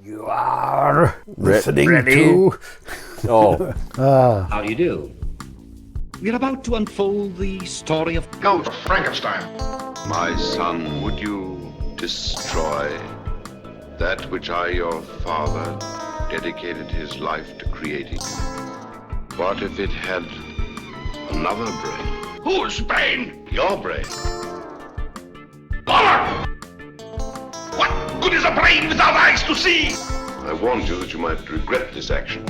You are listening to... Oh. How do you do? We're about to unfold the story of Ghost of Frankenstein. My son, would you destroy that which I, your father, dedicated his life to creating? What if it had another brain? Whose brain? Your brain. Power! What good is a brain without eyes to see? I warned you that you might regret this action.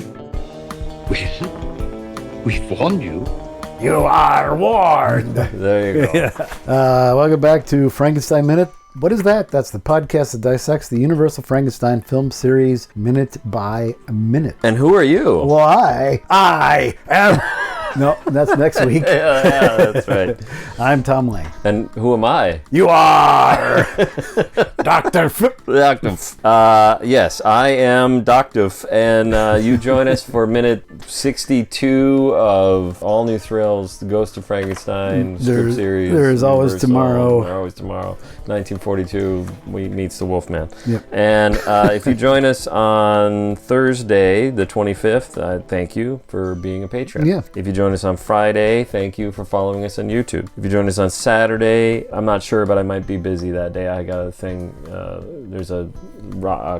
Well, we've warned you. You are warned. There you go. Welcome back to Frankenstein Minute. What is that? That's the podcast that dissects the Universal Frankenstein film series minute by minute. And who are you? Well, I am... No, that's next week. Yeah, that's right. I'm Thom Lang. And who am I? You are Dr. Dr. Yes, I am Dr. And you join us for minute 62 of All New Thrills, The Ghost of Frankenstein script series. There's always tomorrow. There's always tomorrow. 1942 meets the Wolfman. Yep. And if you join us on Thursday, the 25th, thank you for being a patron. Yeah. If you join us on Friday, thank you for following us on YouTube. If you join us on Saturday, I'm not sure, but I might be busy that day. I got a thing. There's a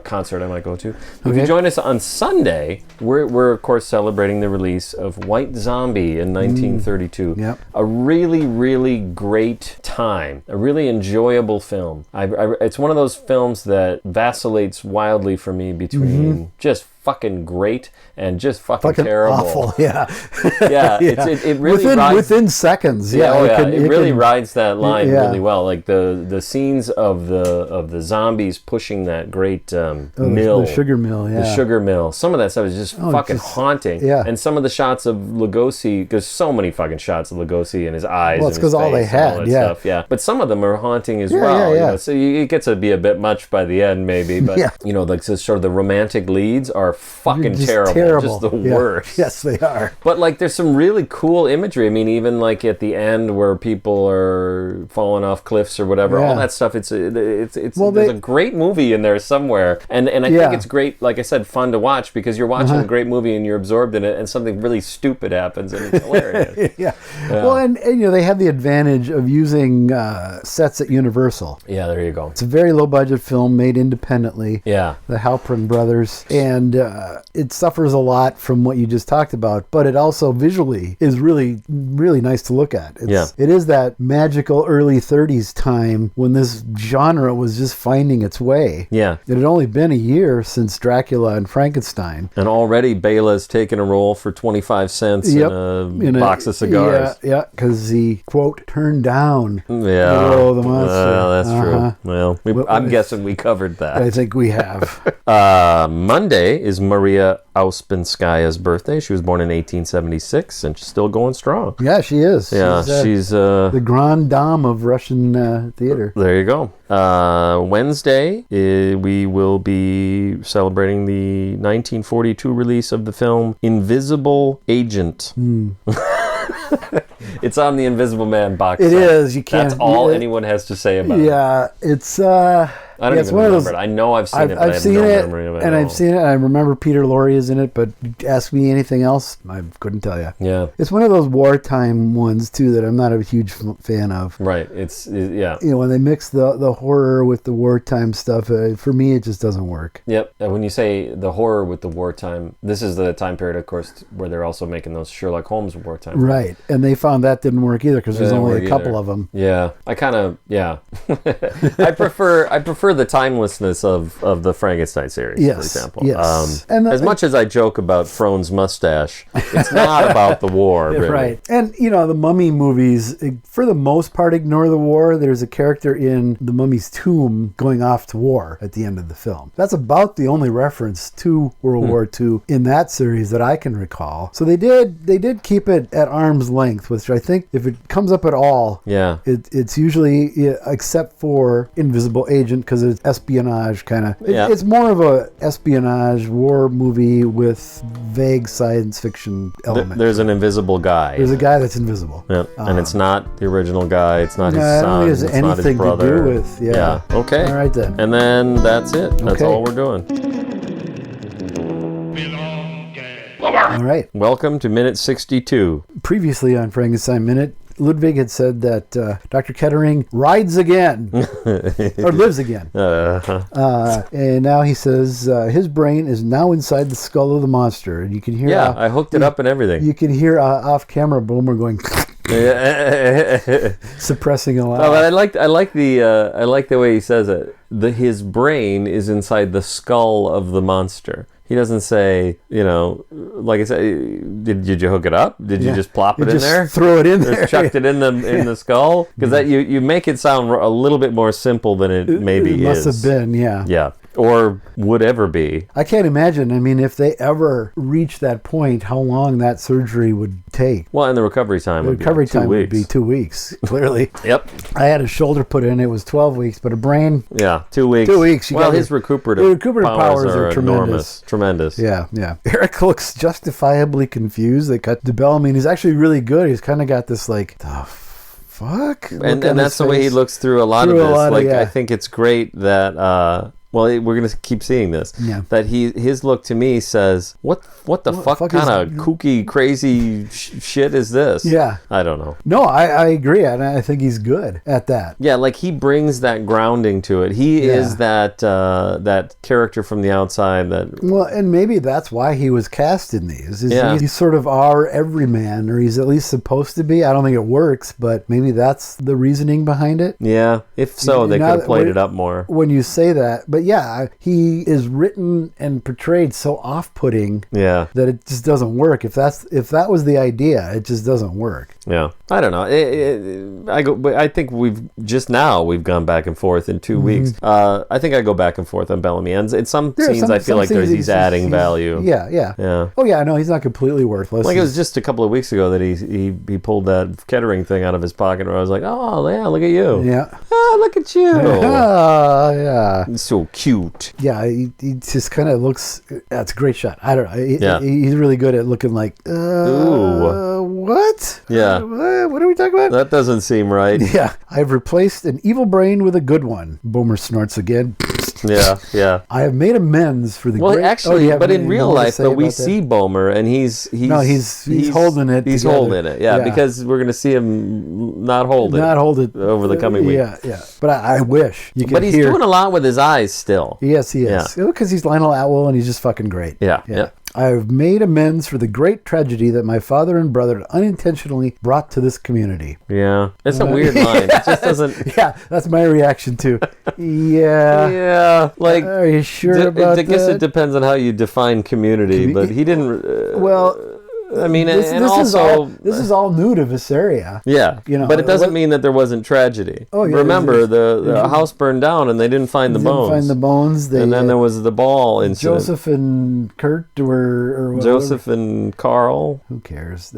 concert I might go to. If you join us on Sunday, we're of course celebrating the release of White Zombie in 1932. Yep. A really, really great time. A really enjoyable film. It's one of those films that vacillates wildly for me between just fucking great and just fucking terrible. Awful, yeah. Yeah, it really rides within seconds. Yeah, it really rides that line really well. Like the scenes of the zombies pushing that great mill, the sugar mill. Yeah, the sugar mill. Some of that stuff is just fucking haunting. Yeah, and some of the shots of Lugosi, there's so many fucking shots of Lugosi and his eyes. Well, it's because all they had. Yeah, stuff. Yeah, but some of them are haunting as well. Yeah. You know? So it gets to be a bit much by the end, maybe. But you know, like sort of the romantic leads are fucking terrible. Just the worst. Yes, they are. But like there's some really cool imagery. I mean, even like at the end where people are falling off cliffs or whatever, all that stuff, there's a great movie in there somewhere. And I think it's great, like I said, fun to watch because you're watching a great movie and you're absorbed in it and something really stupid happens and it's hilarious. Yeah. Well, and you know, they have the advantage of using sets at Universal. Yeah, there you go. It's a very low budget film made independently. Yeah. The Halpern brothers. And it suffers a lot from what you just talked about, but it also visually is really, really nice to look at. It is that magical early 30s time when this genre was just finding its way. Yeah. It had only been a year since Dracula and Frankenstein. And already Bela's taken a role for 25 cents in a box of cigars. Yeah, because he, quote, turned down the monster. That's true. Well, I'm guessing we covered that. I think we have. Monday is Maria Ouspenskaya's birthday. She was born in 1876 and she's still going strong. Yeah, she is. Yeah, she's the grande dame of Russian theater. There you go. Wednesday, we will be celebrating the 1942 release of the film Invisible Agent. It's on the Invisible Man box set. It is. You can't. That's all anyone has to say about it. Yeah, it's. I don't even remember it. I know I've seen it, but I have no memory of it. And I've seen it, and I remember Peter Lorre is in it, but ask me anything else, I couldn't tell you. Yeah. It's one of those wartime ones, too, that I'm not a huge fan of. Right. Yeah. You know, when they mix the horror with the wartime stuff, for me, it just doesn't work. Yep. And when you say the horror with the wartime, this is the time period, of course, where they're also making those Sherlock Holmes wartime. Right. And they found that didn't work either, because there's only a couple of them. Yeah. I kind of, I prefer the timelessness of the Frankenstein series, for example. Yes. As much as I joke about Frone's mustache, it's not about the war, really. Right. And, you know, the Mummy movies, for the most part, ignore the war. There's a character in the Mummy's tomb going off to war at the end of the film. That's about the only reference to World War II in that series that I can recall. So they did keep it at arm's length, which I think if it comes up at all, it's usually, except for Invisible Agent, because it's espionage kind of. It's more of a espionage war movie with vague science fiction elements. There's an invisible guy. There's a guy that's invisible. Yeah. And it's not the original guy. It's not his son. It's not his brother. To do with. Yeah. Okay. All right then. And then that's it. That's all we're doing. over. All right. Welcome to minute 62. Previously on Frankenstein Minute, Ludwig had said that Dr. Kettering rides again, or lives again. And now he says his brain is now inside the skull of the monster. And you can hear... Yeah, I hooked it up and everything. You can hear off-camera Boomer going... suppressing a lot. Oh, but I like the way he says it. His brain is inside the skull of the monster. He doesn't say, like I said, did you hook it up? Did you just plop it in there? Throw it in there. Just chucked it in the skull? Because that you make it sound a little bit more simple than it maybe is. Must have been, yeah. Yeah. Or would ever be. I can't imagine. I mean, if they ever reach that point, how long that surgery would take. Well, and the recovery time would be 2 weeks. Would be 2 weeks, clearly. Yep. I had a shoulder put in. It was 12 weeks, but a brain... Yeah, 2 weeks. 2 weeks. Well, his recuperative powers are tremendous. Tremendous. Yeah, yeah. Eric looks justifiably confused. They cut to Bell. I mean, he's actually really good. He's kind of got this, like, the fuck? And that's the way he looks through a lot of this. I think it's great that... well, we're going to keep seeing this. Yeah. That his look to me says, what the fuck kind of kooky, crazy shit is this? Yeah. I don't know. No, I agree. And I think he's good at that. Yeah, like he brings that grounding to it. He is that character from the outside that... Well, and maybe that's why he was cast in these. He's sort of our everyman, or he's at least supposed to be. I don't think it works, but maybe that's the reasoning behind it. Yeah, if so, they could have played it up more. When you say that, but yeah, he is written and portrayed so off-putting that it just doesn't work. If that was the idea, it just doesn't work. Yeah, I don't know. I think we've gone back and forth in 2 weeks. I think I go back and forth on Bellamy, and in some scenes I feel like he's adding value. Yeah. Oh yeah, no, he's not completely worthless. Like it was just a couple of weeks ago that he pulled that Kettering thing out of his pocket, where I was like, oh yeah, look at you. Yeah. Oh, look at you. Oh yeah. He's so cute. Yeah, he just kind of looks. That's a great shot. I don't know. He's really good at looking like. Ooh. What? Yeah. What are we talking about? That doesn't seem right. Yeah. I've replaced an evil brain with a good one. Boomer snorts again. Yeah. I have made amends for the great... actually, but in real life, we see Bomer, and he's holding it. He's holding it, because we're going to see him not hold it over the coming week. Yeah. But I wish you could. But he's doing a lot with his eyes still. Yes, he is. Because he's Lionel Atwill, and he's just fucking great. Yeah. I have made amends for the great tragedy that my father and brother unintentionally brought to this community. Yeah. It's a weird line. It just doesn't... Yeah, that's my reaction too. Yeah. Like, are you sure about that? I guess it depends on how you define community, but he didn't... I mean, this is all new to Visseria. Yeah, but it doesn't mean that there wasn't tragedy. Oh, yeah, remember, the house burned down and they didn't find the bones. And then there was the ball incident. Joseph and Kurt or Joseph and Carl. Who cares?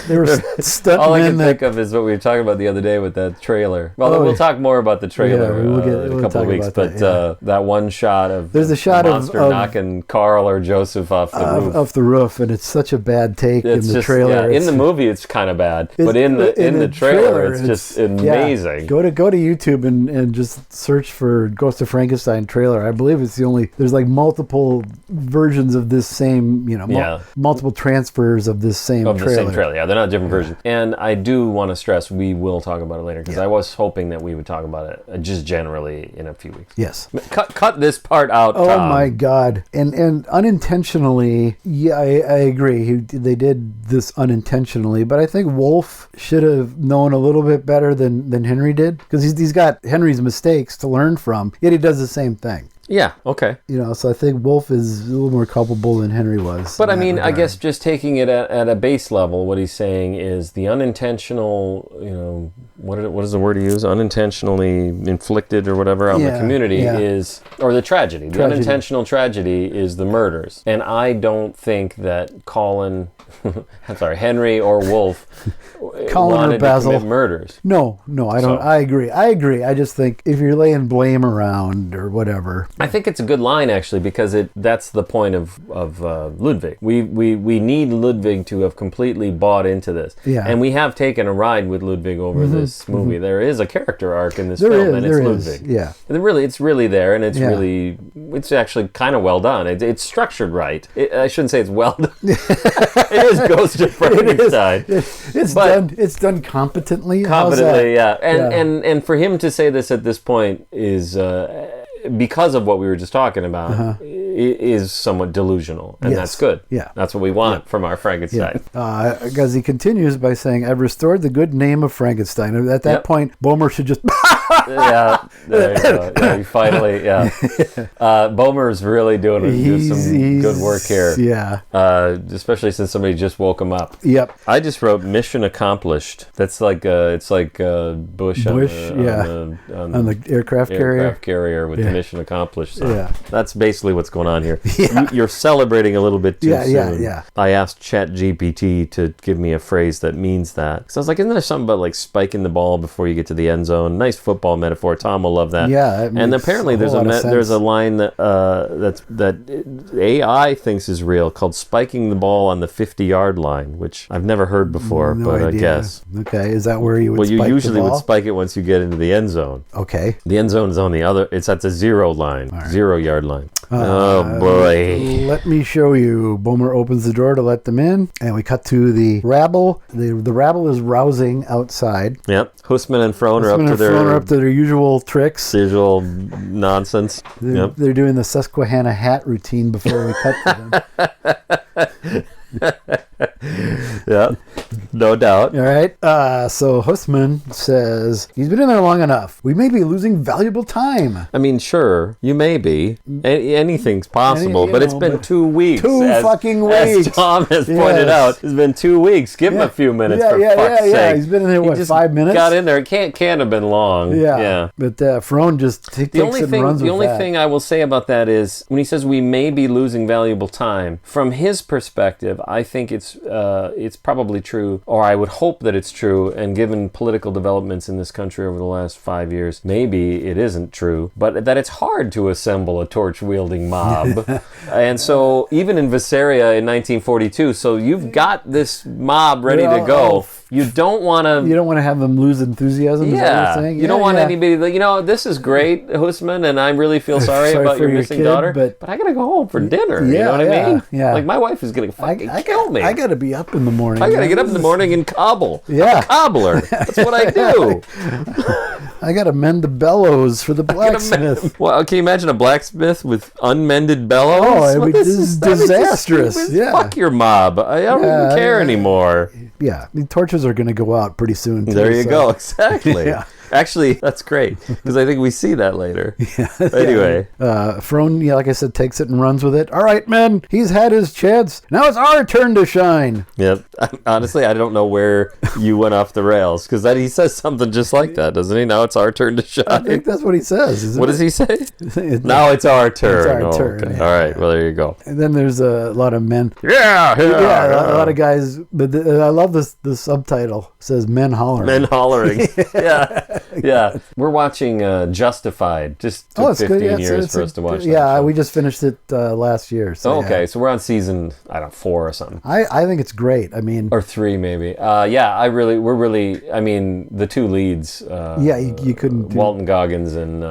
They were stuntmen. All I can think of is what we were talking about the other day with that trailer. Well, we'll talk more about the trailer in a couple of weeks. But that one shot of the monster knocking Carl or Joseph off the roof. And it's such a bad take in the trailer. In the movie, it's kind of bad, but in the trailer, it's just amazing. Yeah. Go to YouTube and just search for Ghost of Frankenstein trailer. I believe it's there's like multiple versions of this same, multiple transfers of this same trailer. The same trailer. Yeah, they're not different versions. And I do want to stress, we will talk about it later, because I was hoping that we would talk about it just generally in a few weeks. Yes. Cut this part out, Oh, Tom. my God. And unintentionally, I agree. They did this unintentionally, but I think Wolf should have known a little bit better than Henry did, because he's got Henry's mistakes to learn from, yet he does the same thing. Yeah, okay. So I think Wolf is a little more culpable than Henry was. But I mean, I guess just taking it at a base level, what he's saying is the unintentional, what is the word he used? Unintentionally inflicted or whatever on the community is, or the tragedy. The unintentional tragedy is the murders. And I don't think that Henry or Wolf wanted to commit murders. No, I don't. I agree. I just think if you're laying blame around or whatever, I think it's a good line, actually, because that's the point of Ludwig. We need Ludwig to have completely bought into this. Yeah. And we have taken a ride with Ludwig over this movie. There is a character arc in this film, and it's Ludwig. Yeah. And it's really there, and it's actually kind of well done. It's structured right. I shouldn't say it's well done. It is Ghost of Frankenstein. It's done competently. Yeah. And for him to say this at this point is because of what we were just talking about, is somewhat delusional, and that's good. Yeah, that's what we want from our Frankenstein. Because he continues by saying, "I've restored the good name of Frankenstein." At that point, Bomer should just. Yeah, there you go. Yeah, finally, Bomer's really doing some good work here. Yeah. Especially since somebody just woke him up. Yep. I just wrote mission accomplished. That's like Bush on the aircraft carrier with the mission accomplished. So that's basically what's going on here. You're celebrating a little bit too soon. Yeah. I asked ChatGPT to give me a phrase that means that. So I was like, isn't there something about like spiking the ball before you get to the end zone? Nice football metaphor. Thom will love that. Yeah, and apparently there's a line that that AI thinks is real called spiking the ball on the 50-yard line, which I've never heard before, but I guess. Okay, is that where you would? Well, you usually would spike it once you get into the end zone. Okay. The end zone is on the other. It's at the 0 line, 0-yard line. Oh boy! Let me show you. Bomer opens the door to let them in, and we cut to the rabble. The rabble is rousing outside. Yep. Husman and Frohn are up to their usual tricks. Usual nonsense. They're doing the Susquehanna hat routine before we cut to them. Yeah, no doubt. All right. So Husman says he's been in there long enough. We may be losing valuable time. I mean, sure, you may be. Anything's possible, but it's been 2 weeks. Fucking weeks. As Thom has pointed out, it's been 2 weeks. Give him a few minutes for fuck's sake. Yeah. He's been in there 5 minutes. Got in there. It can't have been long. Yeah. But Frohn just takes it and runs with that. The only thing I will say about that is when he says we may be losing valuable time, from his perspective, I think it's probably true, or I would hope that it's true, and given political developments in this country over the last 5 years, maybe it isn't true, but that it's hard to assemble a torch-wielding mob. And so even in Visaria in 1942, so you've got this mob ready to go. You don't want to have them lose enthusiasm. Is that what you're saying? You don't want anybody this is great, Husman, and I really feel sorry about your missing daughter, but I gotta go home for dinner. You know what I mean? Yeah. Like my wife is gonna fucking kill me. I gotta be up in the morning. I gotta get up in the morning and cobble. Yeah. I'm a cobbler. That's what I do. I gotta mend the bellows for the blacksmith. Well, can you imagine a blacksmith with unmended bellows? Oh, this is disastrous. Fuck your mob. I don't even care anymore. Yeah, the torches are going to go out pretty soon. There you go. Exactly. Yeah. Actually, that's great because I think we see that later. Yeah. Anyway. Frohn, like I said, takes it and runs with it. All right, men, he's had his chance. Now it's our turn to shine. Yep. Honestly, I don't know where you went off the rails because he says something just like that, doesn't he? Now it's our turn to shine. I think that's what he says. What does he say? Now it's our turn. It's our turn. Okay. All right. Well, there you go. And then there's a lot of men. Yeah. A lot of guys. But I love this. The subtitle says men hollering. Men hollering. Yeah. We're watching Justified. Just took 15 years for us to watch that. Yeah, we just finished it last year. So okay. So we're on season 4 or something. I think it's great. I mean, or 3 maybe. I mean, the two leads. You couldn't. Walton Goggins and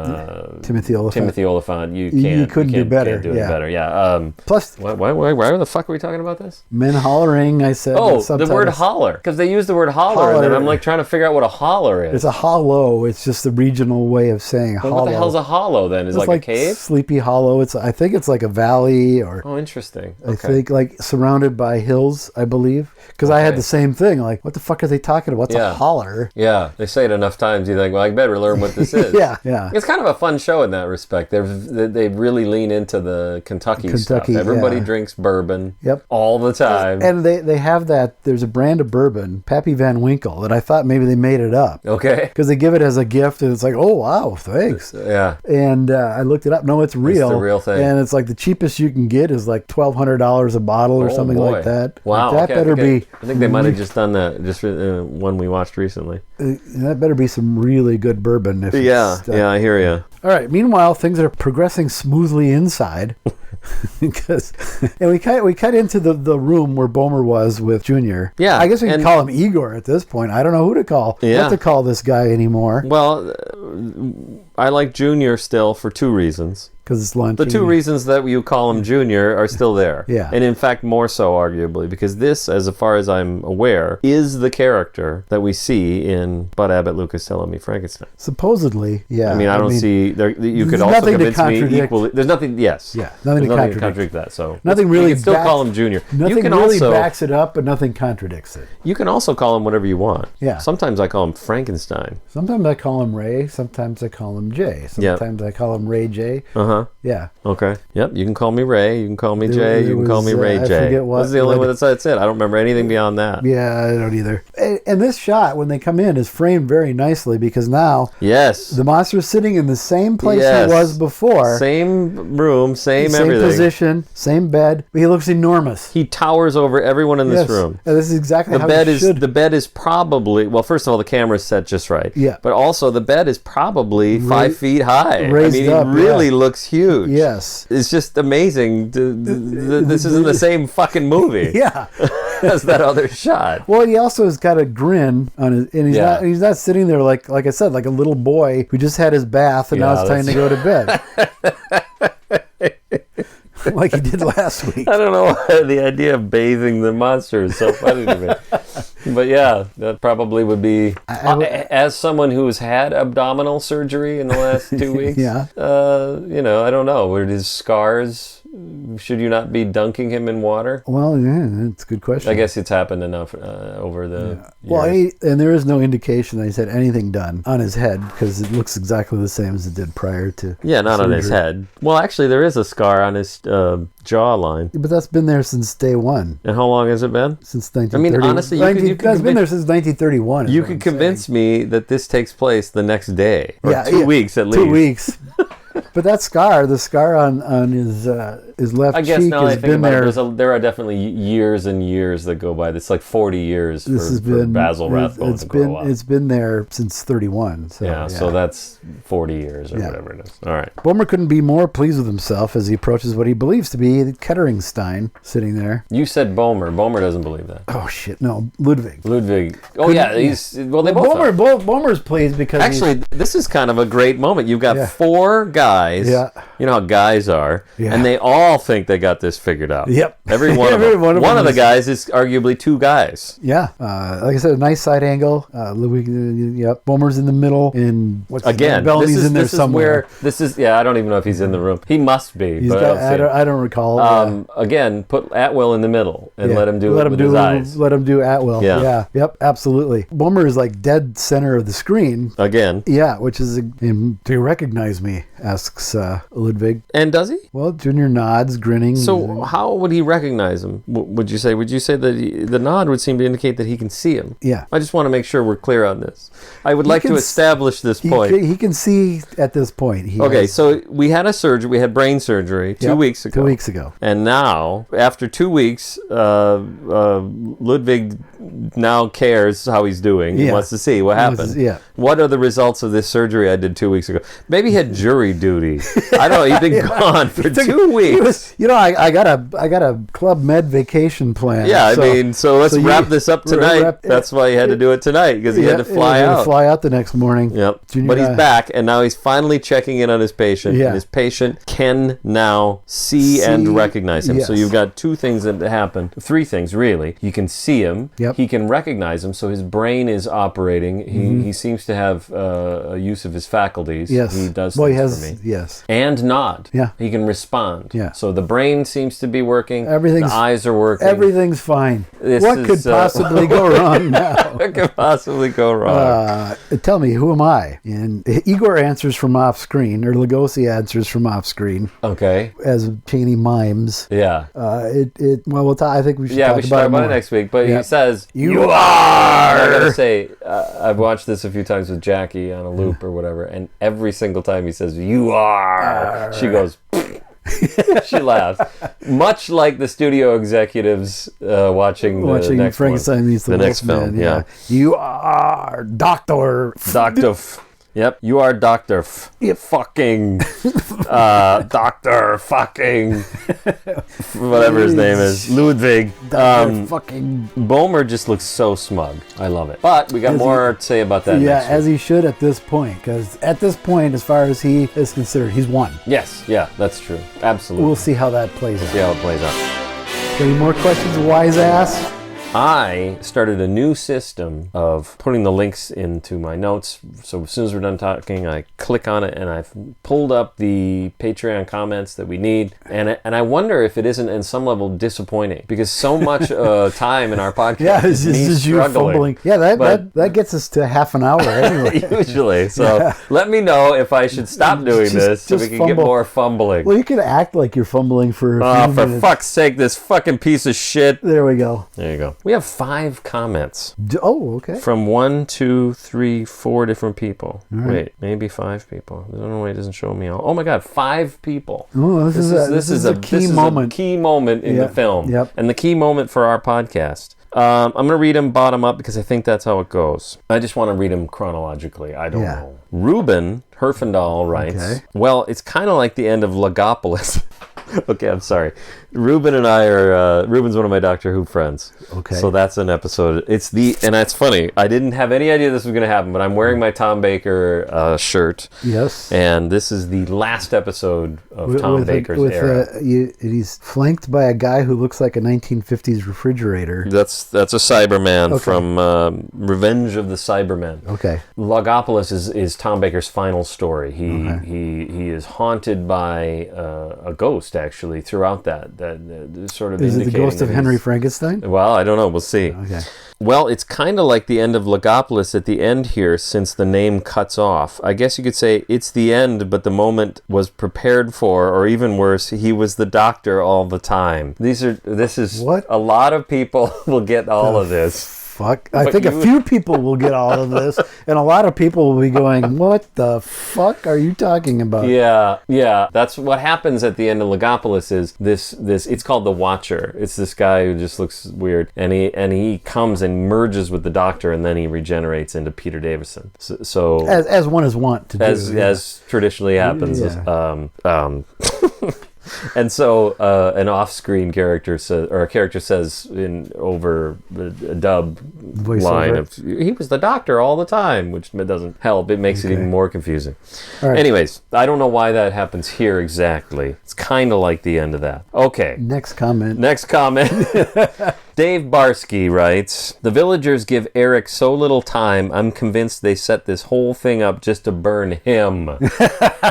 Timothy Oliphant. You couldn't do better. Can't do it better. Yeah. Plus, why the fuck are we talking about this? Men hollering. I said. Oh, the word holler, because they use the word holler, and then I'm like trying to figure out what a holler is. It's a hollow. It's just the regional way of saying hollow. What the hell's a hollow then? Is it like a cave? Sleepy Hollow. I think it's like a valley or. Oh, interesting. Okay. I think like surrounded by hills, I believe. Because I had the same thing. Like, what the fuck are they talking about? What's a holler? Yeah, they say it enough times. You think, well, I better learn what this is. Yeah. It's kind of a fun show in that respect. They really lean into the Kentucky stuff. Everybody drinks bourbon. Yep. All the time. And they have that. There's a brand of bourbon, Pappy Van Winkle, that I thought maybe they made it up. Okay. Because they give it as a gift, and it's like, oh wow, thanks. Yeah. And I looked it up. No, it's real. It's the real thing. And it's like the cheapest you can get is like $1,200 a bottle or something like that. Wow. Like, that better be. I think they might have just done that. Just one we watched recently. That better be some really good bourbon. Yeah, I hear you. All right. Meanwhile, things are progressing smoothly inside. And we cut into the room where Bomer was with Junior. Yeah, I guess we can call him Igor at this point. I don't know who to call. Yeah. What to call this guy anymore. Well, I like Junior still for two reasons. Because it's lunch. The two reasons that you call him Junior are still there. Yeah. And in fact, more so, arguably, because this, as far as I'm aware, is the character that we see in Bud Abbott, Lucas Telling Me Frankenstein. Supposedly, yeah. I mean, I don't see... you could also convince me equally... There's nothing... Yes. Yeah, nothing to contradict that. So nothing really... You can still call him Junior. Nothing really backs it up, but nothing contradicts it. You can also call him whatever you want. Yeah. Sometimes I call him Frankenstein. Sometimes I call him Ray. Sometimes I call him Jay. Sometimes I call him Ray J. Uh-huh. Yeah. Okay. Yep. You can call me Ray. You can call me Jay. You can call me Ray J. I forget what. That's the only one that's it. I don't remember anything beyond that. Yeah, I don't either. And this shot, when they come in, is framed very nicely because now the monster's sitting in the same place he was before. Same room, same everything. Same position, same bed. He looks enormous. He towers over everyone in this room. And this is exactly how it should. The bed is probably, well, first of all, the camera's set just right. Yeah. But also, the bed is probably 5 feet high. Raised up, it really looks huge. Yes. It's just amazing. This is in the same fucking movie. Yeah. As that other shot. Well, he also has got a grin on his, and he's not sitting there like I said, like a little boy who just had his bath and now it's time to go to bed. Like he did last week. I don't know why the idea of bathing the monster is so funny to me. But yeah, that probably would be... as someone who's had abdominal surgery in the last 2 weeks, I don't know. Were his scars... Should you not be dunking him in water? Well, yeah, that's a good question. I guess it's happened enough over the years. Well, and there is no indication that he's had anything done on his head because it looks exactly the same as it did prior to not on his head. Well, actually, there is a scar on his jawline. But that's been there since day one. And how long has it been? Since 1930. I mean, honestly, that's been there since 1931. You could convince me that this takes place the next day. Or 2 weeks at least. 2 weeks. But that scar, the scar on his left cheek has been there. There are definitely years and years that go by. It's like 40 years for Basil Rathbone to grow up. It's been there since 31. So, so that's 40 years or whatever it is. All right. Bomer couldn't be more pleased with himself as he approaches what he believes to be Ketteringstein sitting there. You said Bomer. Bomer doesn't believe that. Oh, shit. No, Ludwig. Oh, yeah. They both are. Bomer's pleased because actually, this is kind of a great moment. You've got 4 guys. Yeah. You know how guys are. Yeah. And they all think they got this figured out. Yep. Every one of them. One of the guys is arguably 2 guys. Yeah. Like I said, a nice side angle. Ludwig, Bomer's in the middle. And Bellamy's in there somewhere. I don't even know if he's in the room. He must be. I don't recall. Again, put Atwill in the middle and let him do it with his eyes. Let him do Atwill. Yeah. Yep, absolutely. Bomer is like dead center of the screen. Again. Yeah, which is, do you recognize me? Asks Ludwig. And does he? Well, Junior nods, grinning. So how would he recognize him, would you say? Would you say that the nod would seem to indicate that he can see him? Yeah. I just want to make sure we're clear on this. I would like to establish this point. He can see at this point. So we had a surgery. We had brain surgery 2 weeks ago. 2 weeks ago. And now, after 2 weeks, Ludwig now cares how he's doing. He wants to see what happened. What are the results of this surgery I did 2 weeks ago? Maybe he had jury duty. I don't know. He's been gone for 2 weeks. I got a Club Med vacation plan. Yeah, so let's wrap this up tonight. That's why he had to do it tonight, because he had to fly out. Fly out the next morning. Yep. But he's back, and now he's finally checking in on his patient. Yeah. And his patient can now see and recognize him. Yes. So you've got 2 things that happen. 3 things, really. You can see him. Yep. He can recognize him, so his brain is operating. He seems to have a use of his faculties. Yes. He does Well, he Yes. And nod. Yeah. He can respond. Yeah. So the brain seems to be working. Everything's, the eyes are working. Everything's fine. What could possibly go wrong now? What could possibly go wrong? Tell me, who am I? And Igor answers from off screen, or Lugosi answers from off screen. Okay. As Cheney mimes. Yeah. We'll talk. I think we should talk about it next week. But he says, "You are." I gotta say, I've watched this a few times with Jackie on a loop or whatever, and every single time he says, "You are," she goes. She laughs, much like the studio executives watching the next Frankenstein meets the next film. Yeah. You are Doctor. Yep, you are Dr. Fucking Dr. Fucking whatever his name is, Ludwig. Fucking Bomer just looks so smug. I love it. But we got more to say about that. Yeah, as he should at this point, because at this point, as far as he is considered, he's won. Yes, yeah, that's true. Absolutely. We'll see how that plays out. See how it plays out. Any more questions, wise ass? I started a new system of putting the links into my notes. So as soon as we're done talking, I click on it and I've pulled up the Patreon comments that we need. And I wonder if it isn't in some level disappointing because so much time in our podcast is me struggling. Yeah, that gets us to half an hour anyway. Usually. So let me know if I should stop doing this so we can get more fumbling. Well, you can act like you're fumbling for a few minutes. For fuck's sake, this fucking piece of shit. There we go. There you go. We have 5 comments. Oh, okay. From 1, 2, 3, 4 different people. Right. Wait, maybe 5 people. I don't know why it doesn't show me all. Oh my God, 5 people. Oh, this is a key moment. A key moment in the film. Yep. And the key moment for our podcast. I'm going to read them bottom up because I think that's how it goes. I just want to read them chronologically. I don't know. Ruben Herfindahl writes, well, it's kind of like the end of Logopolis. Okay, I'm sorry. Ruben and I are, Ruben's one of my Doctor Who friends. Okay. So that's an episode. And that's funny. I didn't have any idea this was going to happen, but I'm wearing my Tom Baker shirt. Yes. And this is the last episode of Tom Baker's era. He's flanked by a guy who looks like a 1950s refrigerator. That's a Cyberman from Revenge of the Cybermen. Okay. Logopolis is Tom Baker's final story. He is haunted by a ghost, actually, throughout that sort of is it the ghost of Henry Frankenstein? Well, I don't know. We'll see. Okay. Well, it's kind of like the end of Logopolis at the end here, since the name cuts off. I guess you could say it's the end, but the moment was prepared for, or even worse, he was the doctor all the time. This is what? A lot of people will get all of this. Fuck. I think a few people will get all of this, and a lot of people will be going, what the fuck are you talking about? Yeah. That's what happens at the end of Logopolis is this it's called the Watcher. It's this guy who just looks weird, and he comes and merges with the Doctor, and then he regenerates into Peter Davison. So as one is wont to do. As traditionally happens. Yeah. And so an off-screen character says in over a dub line of, he was the Doctor all the time, which doesn't help. It makes it even more confusing. Right. Anyways, I don't know why that happens here exactly. It's kind of like the end of that. Okay. Next comment. Dave Barsky writes, the villagers give Eric so little time, I'm convinced they set this whole thing up just to burn him.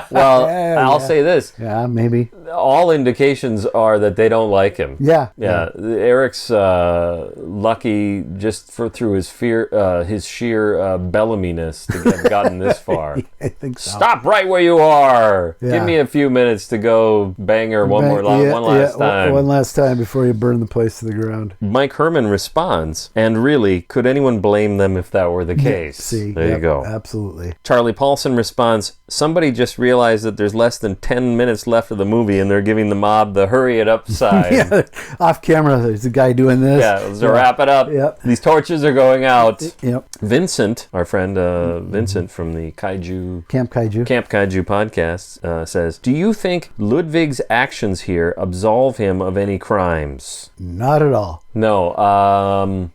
Well, I'll say this. Yeah, maybe. All indications are that they don't like him. Yeah. Eric's lucky just through his sheer Bellamyness to have gotten this far. I think so. Stop right where you are. Yeah. Give me a few minutes to go bang her one last time. One last time before you burn the place to the ground. Mike Herman responds, and really, could anyone blame them if that were the case? See, there you go. Absolutely. Charlie Paulson responds, somebody just realized that there's less than 10 minutes left of the movie and they're giving the mob the hurry it up sign. Off camera, there's a guy doing this. Let's wrap it up. Yep. These torches are going out. Yep. Vincent, our friend Vincent from the Camp Kaiju podcast says, do you think Ludwig's actions here absolve him of any crimes? Not at all. No.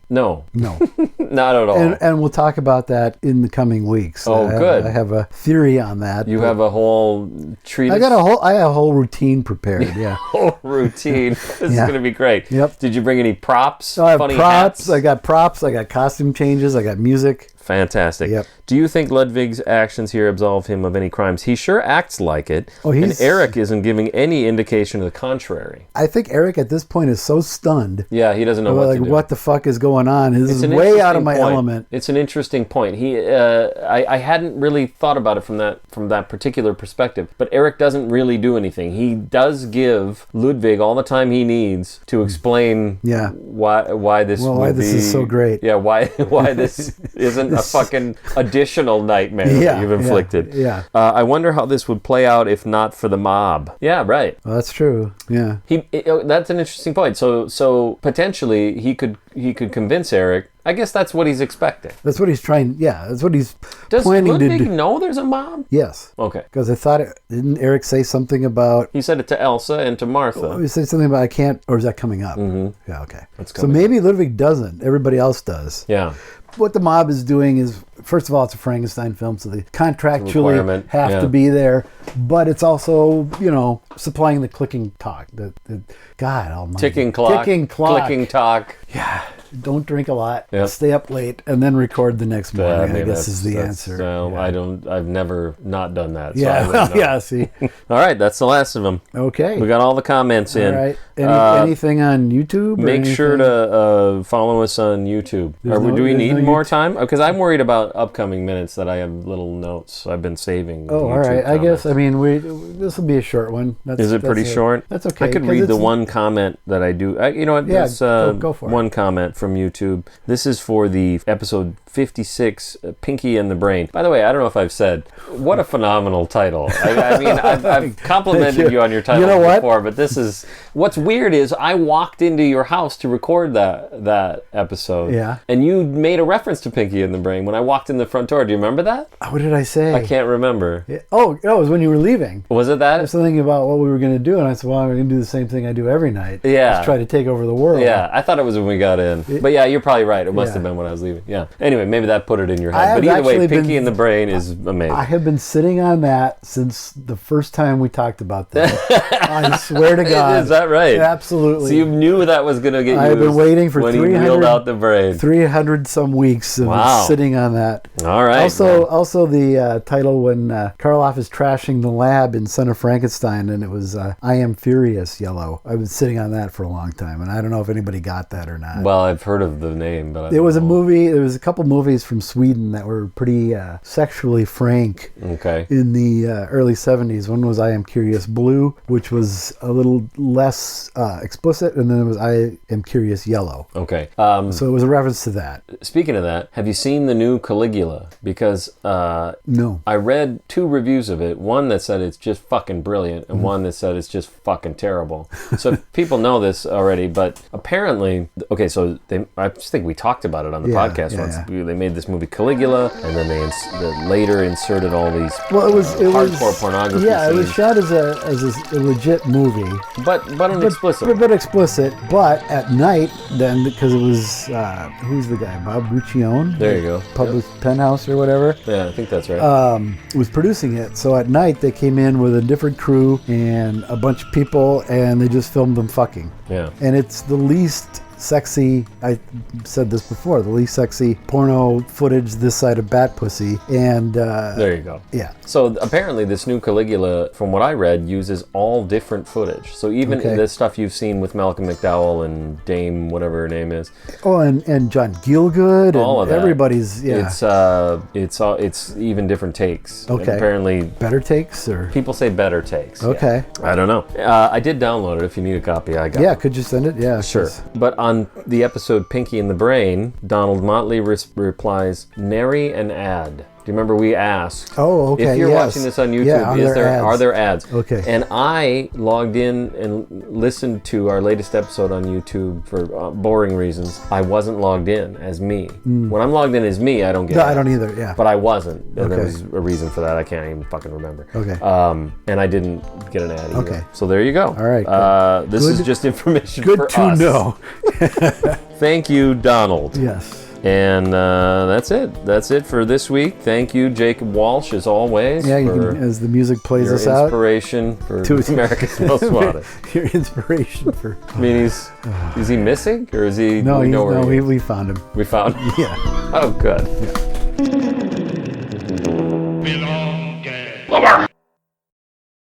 Not at all. And we'll talk about that in the coming weeks. Good. I have a theory on that. You have a whole treatise? I have a whole routine prepared, yeah. Whole routine. This is going to be great. Yep. Did you bring any props? So I have funny props. hats? I got props. I got costume changes. I got music. Fantastic. Yep. Do you think Ludwig's actions here absolve him of any crimes? He sure acts like it. Oh, and Eric isn't giving any indication to the contrary. I think Eric at this point is so stunned. Yeah, he doesn't know what to do. What the fuck is going on? This is way out of my element. It's an interesting point. I hadn't really thought about it from that particular perspective. But Eric doesn't really do anything. He does give Ludwig all the time he needs to explain why this is so great. Yeah, why this isn't a fucking additional nightmare that you've inflicted. Yeah. I wonder how this would play out if not for the mob. Yeah, right. Well, that's true. Yeah. That's an interesting point. So potentially he could convince Eric. I guess that's what he's expecting. That's what he's trying. Yeah, that's what he's planning to do. Does Ludwig know there's a mob? Yes. Okay. Because I thought didn't Eric say something about? He said it to Elsa and to Martha. He said something about I can't, or is that coming up? Mm-hmm. Yeah. Okay. So maybe Ludwig doesn't. Everybody else does. Yeah. What the mob is doing is, first of all, it's a Frankenstein film, so they contractually have to be there. But it's also, supplying the clicking talk. God almighty. Ticking clock. Clicking talk. Yeah. Don't drink a lot. Yep. Stay up late, and then record the next morning. I guess is the answer. I've never not done that. So Yeah. See. All right, that's the last of them. Okay. We got all the comments in. All right. Anything on YouTube? Make sure to follow us on YouTube. Do we need more time? Because I'm worried about upcoming minutes that I have little notes I've been saving. Oh, all right. I guess. I mean, this will be a short one. Is it pretty short? That's okay. I could read the one comment that I do. You know what? Yeah. Go for it. One comment from YouTube. This is for the episode 56, Pinky and the Brain. By the way, I don't know if I've said, what a phenomenal title. I mean, I've complimented you on your title before, but this is, what's weird is I walked into your house to record that episode. Yeah. And you made a reference to Pinky and the Brain when I walked in the front door. Do you remember that? What did I say? I can't remember. Yeah. Oh, it was when you were leaving. Was it that? I was thinking about what we were going to do, and I said, well, I'm going to do the same thing I do every night. Yeah. Just try to take over the world. Yeah, I thought it was when we got in. But yeah, you're probably right. It must have been when I was leaving. Yeah. Anyway, maybe that put it in your head. But either way, Pinky and the Brain is amazing. I have been sitting on that since the first time we talked about that. I swear to God. Is that right? Absolutely. So you knew that was going to get used. I've been waiting for when he wheeled out the brain. 300 some weeks of sitting on that. All right. Also the title when Karloff is trashing the lab in Son of Frankenstein, and it was I Am Furious Yellow. I've been sitting on that for a long time, and I don't know if anybody got that or not. Well, I've heard of the name, but it was a movie. There was a couple movies from Sweden that were pretty sexually frank. Okay. In the early 70s. One was I Am Curious Blue, which was a little less explicit, and then there was I Am Curious Yellow. Okay. So it was a reference to that. Speaking of that, have you seen the new Caligula? Because no. I read 2 reviews of it. One that said it's just fucking brilliant, and one that said it's just fucking terrible. So people know this already, but apparently, okay, so I just think we talked about it on the podcast once. Yeah. They made this movie Caligula, and then they later inserted all these hardcore pornography scenes. It was shot as a legit movie, but explicit. But explicit. But at night, then, because it was who's the guy? Bob Guccione. There you go. Public Penthouse or whatever. Yeah, I think that's right. Was producing it. So at night they came in with a different crew and a bunch of people, and they just filmed them fucking. Yeah. And it's the least sexy, I said this before, the least sexy porno footage this side of Bat Pussy. And there you go. Yeah. So apparently this new Caligula, from what I read, uses all different footage. So even the stuff you've seen with Malcolm McDowell and Dame, whatever her name is. Oh, and John Gielgud. All and of that. Everybody's, it's even different takes. Okay. And apparently. Better takes, or? People say better takes. Okay. Yeah. I don't know. I did download it. If you need a copy, I got it. Yeah, could you send it? Yeah. Sure. But on the episode Pinky and the Brain, Donald Motley replies, nary an ad. Do you remember we asked? Oh, okay. If you're watching this on YouTube, are there ads? Okay. And I logged in and listened to our latest episode on YouTube for boring reasons. I wasn't logged in as me. When I'm logged in as me, I don't get ads. I don't either, yeah. But I wasn't. And there was a reason for that. I can't even fucking remember. Okay. And I didn't get an ad either. Okay. So there you go. All right. This is just information for us. Good to know. Thank you, Donald. Yes. And that's it. That's it for this week. Thank you, Jacob Walsh, as always. Yeah, as the music plays us out. Inspiration for America's Most Wanted. Your inspiration for. I mean, is he missing, or is he? No, we found him. We found him. Yeah. Oh, good. Yeah.